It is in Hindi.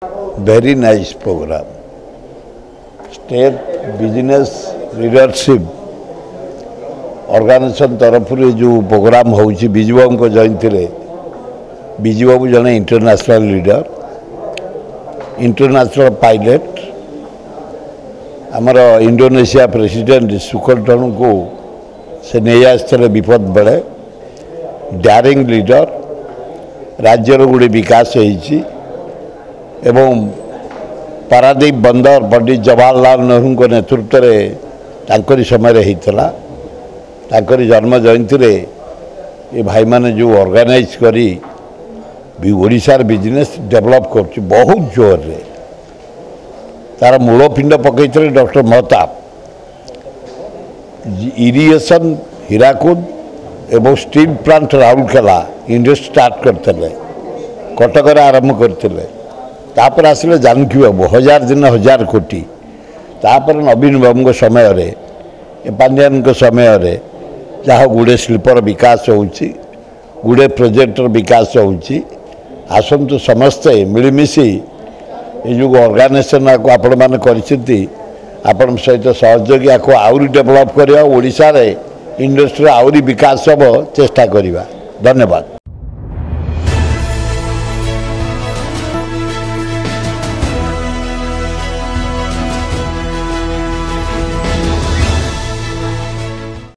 Very nice program. State Business Leadership Organization तरफ जो प्रोग्राम होची बिजुबाबू को जयंती रे बिजुबाबू जने इंटरनेशनल लीडर इंटरनेशनल पायलट आमर इंडोनेशिया प्रेसिडेंट सुकर्टन को से नहीं आसते विपद बेले डायरिंग लीडर राज्यर गुड़ी विकास होईची एवं पारादीप बंदर पंडित जवाहरलाल नेहरू को नेतृत्व में तांकरी समय होता तांकरी जन्म जयंती रे ये भाई माने जो ऑर्गेनाइज करी भी ओडिशार बिजनेस डेवलप कर बहुत जोर रे तार मूलपिंड पकईते डॉक्टर महताब इरिगेशन हीराकुद एवं steel plant Rourkela industry start करते कटक आरंभ करते तापर आसिले जानकी बाबू 1000 दिन 1000 कोटी तापर नवीन बाबू समय रे पांड्यान समय रे जहाँ गुड़े शिल्पर विकास होची गुड़े प्रोजेक्टर विकास होची आसंतु समस्ते मिलमिशी ये जो ऑर्गेनाइजेशन को आपण माने करछिति आपण सहित सहयोगी को आउरी डेवलप करिया ओडिसा रे इंडस्ट्री आउरी विकास सब चेष्टा करिवा। धन्यवाद।